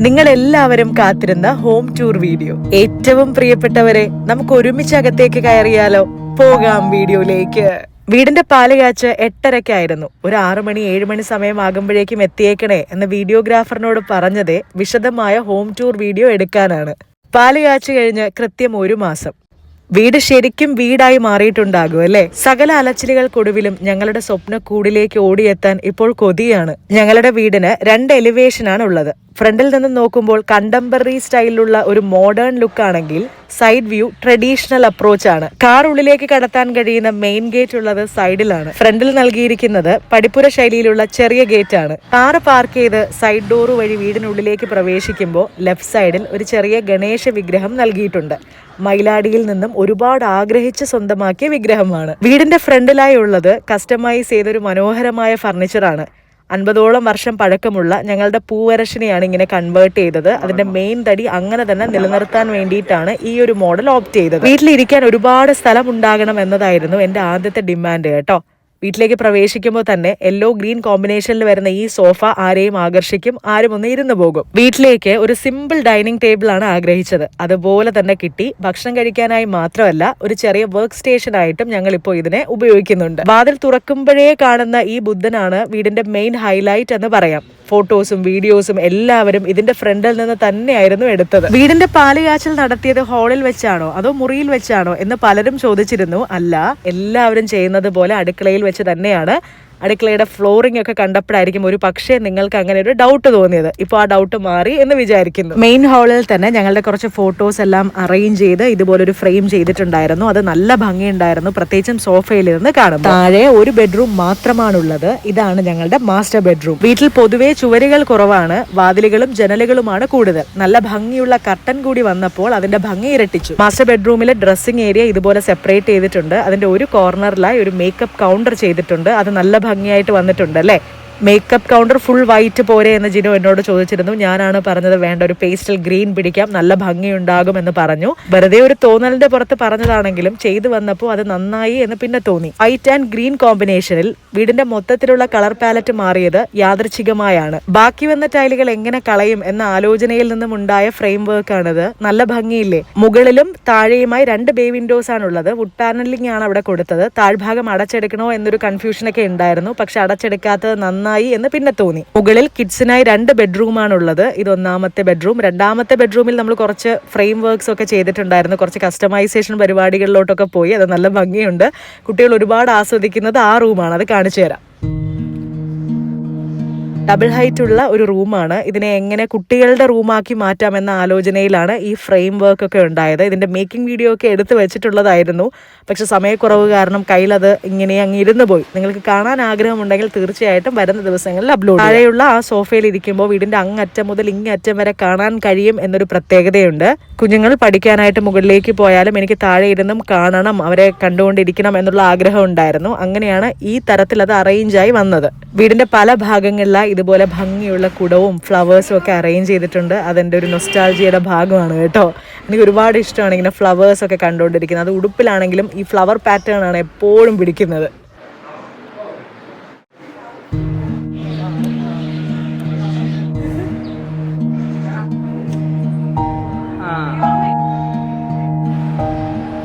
നിങ്ങൾ എല്ലാവരും കാത്തിരുന്ന ഹോം ടൂർ വീഡിയോ. ഏറ്റവും പ്രിയപ്പെട്ടവരെ, നമുക്ക് ഒരുമിച്ച് അകത്തേക്ക് കയറിയാലോ? പോകാം വീഡിയോയിലേക്ക്. വീടിന്റെ പാല് കാച്ച് 8:30 ഒരു 6 മണി 7 മണി സമയമാകുമ്പോഴേക്കും എത്തിയേക്കണേ എന്ന് വീഡിയോഗ്രാഫറിനോട് പറഞ്ഞതേ വിശദമായ ഹോം ടൂർ വീഡിയോ എടുക്കാനാണ്. പാല് കാച്ചു കഴിഞ്ഞ് കൃത്യം 1 മാസം. വീട് ശരിക്കും വീടായി മാറിയിട്ടുണ്ടാകും അല്ലേ? സകല അലച്ചിലുകൾക്കൊടുവിലും ഞങ്ങളുടെ സ്വപ്ന കൂടിലേക്ക് ഓടിയെത്താൻ ഇപ്പോൾ കൊതിയാണ്. ഞങ്ങളുടെ വീടിന് 2 എലിവേഷനാണ് ഉള്ളത്. ഫ്രണ്ടിൽ നിന്ന് നോക്കുമ്പോൾ കണ്ടംപററി സ്റ്റൈലിലുള്ള ഒരു മോഡേൺ ലുക്ക് ആണെങ്കിൽ സൈഡ് വ്യൂ ട്രഡീഷണൽ അപ്രോച്ച് ആണ്. കാർ ഉള്ളിലേക്ക് കടത്താൻ കഴിയുന്ന മെയിൻ ഗേറ്റ് ഉള്ളത് സൈഡിലാണ്. ഫ്രണ്ടിൽ നൽകിയിരിക്കുന്നത് പടിപ്പുര ശൈലിയിലുള്ള ചെറിയ ഗേറ്റ് ആണ്. കാർ പാർക്ക് ചെയ്ത് സൈഡ് ഡോർ വഴി വീടിനുള്ളിലേക്ക് പ്രവേശിക്കുമ്പോൾ ലെഫ്റ്റ് സൈഡിൽ ഒരു ചെറിയ ഗണേശ വിഗ്രഹം നൽകിയിട്ടുണ്ട്. മൈലാടിയിൽ നിന്നും ഒരുപാട് ആഗ്രഹിച്ച് സ്വന്തമാക്കിയ വിഗ്രഹമാണ്. വീടിന്റെ ഫ്രണ്ടിലായി ഉള്ളത് കസ്റ്റമൈസ് ചെയ്തൊരു മനോഹരമായ ഫർണിച്ചറാണ്. 50ഓളം വർഷം പഴക്കമുള്ള ഞങ്ങളുടെ പൂവരശിനെയാണ് ഇങ്ങനെ കൺവേർട്ട് ചെയ്തത്. അതിന്റെ മെയിൻ തടി അങ്ങനെ തന്നെ നിലനിർത്താൻ വേണ്ടിയിട്ടാണ് ഈ ഒരു മോഡൽ ഓപ്റ്റ് ചെയ്തത്. വീട്ടിലിരിക്കാൻ ഒരുപാട് സ്ഥലം ഉണ്ടാകണം എന്നതായിരുന്നു എന്റെ ആദ്യത്തെ ഡിമാൻഡ് കേട്ടോ. വീട്ടിലേക്ക് പ്രവേശിക്കുമ്പോൾ തന്നെ യെല്ലോ ഗ്രീൻ കോമ്പിനേഷനിൽ വരുന്ന ഈ സോഫ ആരെയും ആകർഷിക്കും, ആരും ഒന്ന് ഇരുന്നു പോകും. വീട്ടിലേക്ക് ഒരു സിമ്പിൾ ഡൈനിങ് ടേബിൾ ആണ് ആഗ്രഹിച്ചത്. അതുപോലെ തന്നെ കിട്ടി. ഭക്ഷണം കഴിക്കാനായി മാത്രമല്ല, ഒരു ചെറിയ വർക്ക് സ്റ്റേഷൻ ആയിട്ടും ഞങ്ങൾ ഇപ്പോൾ ഇതിനെ ഉപയോഗിക്കുന്നുണ്ട്. വാതിൽ തുറക്കുമ്പോഴേ കാണുന്ന ഈ ബുദ്ധനാണ് വീടിന്റെ മെയിൻ ഹൈലൈറ്റ് എന്ന് പറയാം. ഫോട്ടോസും വീഡിയോസും എല്ലാവരും ഇതിന്റെ ഫ്രണ്ടിൽ നിന്ന് തന്നെയായിരുന്നു എടുത്തത്. വീടിന്റെ പാല് കാച്ചൽ നടത്തിയത് ഹാളിൽ വെച്ചാണോ അതോ മുറിയിൽ വെച്ചാണോ എന്ന് പലരും ചോദിച്ചിരുന്നു. അല്ല, എല്ലാവരും ചെയ്യുന്നത് പോലെ അടുക്കളയിൽ വെച്ച് തന്നെയാണ്. അടുക്കളയുടെ ഫ്ലോറിംഗ് ഒക്കെ കണ്ടപ്പോഴായിരിക്കും ഒരു പക്ഷേ നിങ്ങൾക്ക് അങ്ങനെ ഒരു ഡൗട്ട് തോന്നിയത്. ഇപ്പോൾ ആ ഡൗട്ട് മാറി എന്ന് വിചാരിക്കുന്നു. മെയിൻ ഹാളിൽ തന്നെ ഞങ്ങളുടെ കുറച്ച് ഫോട്ടോസ് എല്ലാം അറേഞ്ച് ചെയ്ത് ഇതുപോലൊരു ഫ്രെയിം ചെയ്തിട്ടുണ്ടായിരുന്നു. അത് നല്ല ഭംഗിയുണ്ടായിരുന്നു, പ്രത്യേകിച്ചും സോഫയിൽ നിന്ന് കാണുമ്പോൾ. താഴെ ഒരു ബെഡ്റൂം മാത്രമാണുള്ളത്. ഇതാണ് ഞങ്ങളുടെ മാസ്റ്റർ ബെഡ്റൂം. വീട്ടിൽ പൊതുവെ ചുവരുകൾ കുറവാണ്, വാതിലുകളും ജനലുകളുമാണ് കൂടുതൽ. നല്ല ഭംഗിയുള്ള കർട്ടൻ കൂടി വന്നപ്പോൾ അതിന്റെ ഭംഗി ഇരട്ടിച്ചു. മാസ്റ്റർ ബെഡ്റൂമിലെ ഡ്രസ്സിംഗ് ഏരിയ ഇതുപോലെ സെപ്പറേറ്റ് ചെയ്തിട്ടുണ്ട്. അതിന്റെ ഒരു കോർണറിലായി ഒരു മേക്കപ്പ് കൗണ്ടർ ചെയ്തിട്ടുണ്ട്. അത് നല്ല ഭംഗിയായിട്ട് വന്നിട്ടുണ്ട് അല്ലേ? മേക്കപ്പ് കൗണ്ടർ ഫുൾ വൈറ്റ് പോരെ എന്ന് ജിനു എന്നോട് ചോദിച്ചിരുന്നു. ഞാനാണ് പറഞ്ഞത് വേണ്ട, ഒരു പേസ്റ്റൽ ഗ്രീൻ പിടിക്കാം, നല്ല ഭംഗിയുണ്ടാകും എന്ന് പറഞ്ഞു. വെറുതെ ഒരു തോന്നലിന്റെ പുറത്ത് പറഞ്ഞതാണെങ്കിലും ചെയ്തു വന്നപ്പോൾ അത് നന്നായി എന്ന് പിന്നെ തോന്നി. വൈറ്റ് ആൻഡ് ഗ്രീൻ കോമ്പിനേഷനിൽ വീടിന്റെ മൊത്തത്തിലുള്ള കളർ പാലറ്റ് മാറിയത് യാദൃച്ഛികമായാണ്. ബാക്കി വന്ന ടൈലുകൾ എങ്ങനെ കളയും എന്ന ആലോചനയിൽ നിന്നും ഉണ്ടായ ഫ്രെയിം വർക്ക് ആണിത്. നല്ല ഭംഗിയില്ലേ? മുകളിലും താഴെയുമായി 2 ബേ വിൻഡോസ് ആണുള്ളത്. വുഡ് പാനലിംഗ് ആണ് അവിടെ കൊടുത്തത്. താഴ്ഭാഗം അടച്ചെടുക്കണോ എന്നൊരു കൺഫ്യൂഷനൊക്കെ ഉണ്ടായിരുന്നു. പക്ഷെ അടച്ചെടുക്കാത്തത് നന്നായി എന്ന് പിന്നെ തോന്നി. മുകളിൽ കിഡ്സിനായി 2 ബെഡ്റൂമാണുള്ളത്. ഇത് 1ാമത്തെ ബെഡ്റൂം. 2ാമത്തെ ബെഡ്റൂമിൽ നമ്മൾ കുറച്ച് ഫ്രെയിം വർക്ക്സ് ഒക്കെ ചെയ്തിട്ടുണ്ടായിരുന്നു. കുറച്ച് കസ്റ്റമൈസേഷൻ പരിപാടികളിലോട്ടൊക്കെ പോയി. അത് നല്ല ഭംഗിയുണ്ട്. കുട്ടികൾ ഒരുപാട് ആസ്വദിക്കുന്നത് ആ റൂമാണ്. അത് കാണിച്ചു തരാം. ഡബിൾ ഹൈറ്റ് ഉള്ള ഒരു റൂമാണ്. ഇതിനെ എങ്ങനെ കുട്ടികളുടെ റൂമാക്കി മാറ്റാമെന്ന ആലോചനയിലാണ് ഈ ഫ്രെയിം വർക്ക് ഒക്കെ ഉണ്ടായത്. ഇതിന്റെ മേക്കിംഗ് വീഡിയോ ഒക്കെ എടുത്തു വെച്ചിട്ടുള്ളതായിരുന്നു. പക്ഷെ സമയക്കുറവ് കാരണം കയ്യിലത് ഇങ്ങനെ അങ്ങ് ഇരുന്നു പോയി. നിങ്ങൾക്ക് കാണാൻ ആഗ്രഹമുണ്ടെങ്കിൽ തീർച്ചയായിട്ടും വരുന്ന ദിവസങ്ങളിൽ അപ്ലോഡ്. താഴെയുള്ള ആ സോഫയിൽ ഇരിക്കുമ്പോൾ വീടിന്റെ അങ്ങറ്റം മുതൽ ഇങ്ങറ്റം വരെ കാണാൻ കഴിയും എന്നൊരു പ്രത്യേകതയുണ്ട്. കുഞ്ഞുങ്ങൾ പഠിക്കാനായിട്ട് മുകളിലേക്ക് പോയാലും എനിക്ക് താഴെ ഇരുന്നും കാണണം, അവരെ കണ്ടുകൊണ്ടിരിക്കണം എന്നുള്ള ആഗ്രഹം ഉണ്ടായിരുന്നു. അങ്ങനെയാണ് ഈ തരത്തിൽ അത് അറേഞ്ചായി വന്നത്. വീടിന്റെ പല ഭാഗങ്ങളിലായി ഇതുപോലെ ഭംഗിയുള്ള കുടവും ഫ്ലവേഴ്സും ഒക്കെ അറേഞ്ച് ചെയ്തിട്ടുണ്ട്. അതെൻ്റെ ഒരു നൊസ്റ്റാൾജിയുടെ ഭാഗമാണ് കേട്ടോ. എനിക്ക് ഒരുപാട് ഇഷ്ടമാണ് ഇങ്ങനെ ഫ്ലവേഴ്സ് ഒക്കെ കണ്ടുകൊണ്ടിരിക്കുന്നത്. അത് ഉടുപ്പിലാണെങ്കിലും ഈ ഫ്ലവർ പാറ്റേൺ ആണ് എപ്പോഴും പിടിക്കുന്നത്.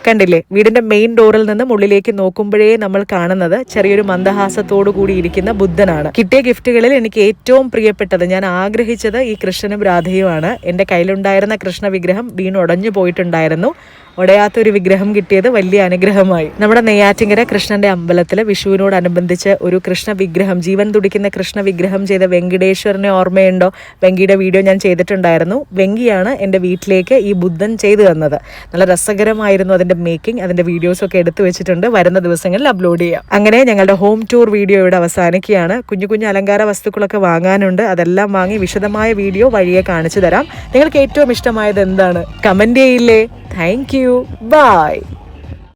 കണ്ടില്ലേ? വീടിന്റെ മെയിൻ ഡോറിൽ നിന്നും ഉള്ളിലേക്ക് നോക്കുമ്പോഴേ നമ്മൾ കാണുന്നത് ചെറിയൊരു മന്ദഹാസത്തോടു കൂടി ഇരിക്കുന്ന ബുദ്ധനാണ്. കിട്ടിയ ഗിഫ്റ്റുകളിൽ എനിക്ക് ഏറ്റവും പ്രിയപ്പെട്ടത്, ഞാൻ ആഗ്രഹിച്ചത് ഈ കൃഷ്ണനും രാധയുമാണ്. എൻ്റെ കയ്യിലുണ്ടായിരുന്ന കൃഷ്ണ വിഗ്രഹം വീണുടഞ്ഞു പോയിട്ടുണ്ടായിരുന്നു. ഉടയാത്തൊരു വിഗ്രഹം കിട്ടിയത് വലിയ അനുഗ്രഹമായി. നമ്മുടെ നെയ്യാറ്റിങ്കര കൃഷ്ണന്റെ അമ്പലത്തിൽ വിഷുവിനോടനുബന്ധിച്ച് ഒരു കൃഷ്ണ വിഗ്രഹം, ജീവൻ തുടിക്കുന്ന കൃഷ്ണ വിഗ്രഹം ചെയ്ത വെങ്കിടേശ്വരനെ ഓർമ്മയുണ്ടോ? വെങ്കിയുടെ വീഡിയോ ഞാൻ ചെയ്തിട്ടുണ്ടായിരുന്നു. വെങ്കിയാണ് എൻ്റെ വീട്ടിലേക്ക് ഈ ബുദ്ധൻ ചെയ്തു തന്നത്. നല്ല രസകരമായിരുന്നു അതിന്റെ മേക്കിംഗ്. അതിന്റെ വീഡിയോസ് ഒക്കെ എടുത്തു വെച്ചിട്ടുണ്ട്. വരുന്ന ദിവസങ്ങളിൽ അപ്ലോഡ് ചെയ്യാം. അങ്ങനെ ഞങ്ങളുടെ ഹോം ടൂർ വീഡിയോ ഇവിടെ അവസാനിക്കുകയാണ്. കുഞ്ഞു കുഞ്ഞു അലങ്കാര വസ്തുക്കളൊക്കെ വാങ്ങാനുണ്ട്. അതെല്ലാം വാങ്ങി വിശദമായ വീഡിയോ വഴിയെ കാണിച്ചു തരാം. നിങ്ങൾക്ക് ഏറ്റവും ഇഷ്ടമായത് എന്താണ്? കമന്റ് ചെയ്യില്ലേ? Thank you. Bye.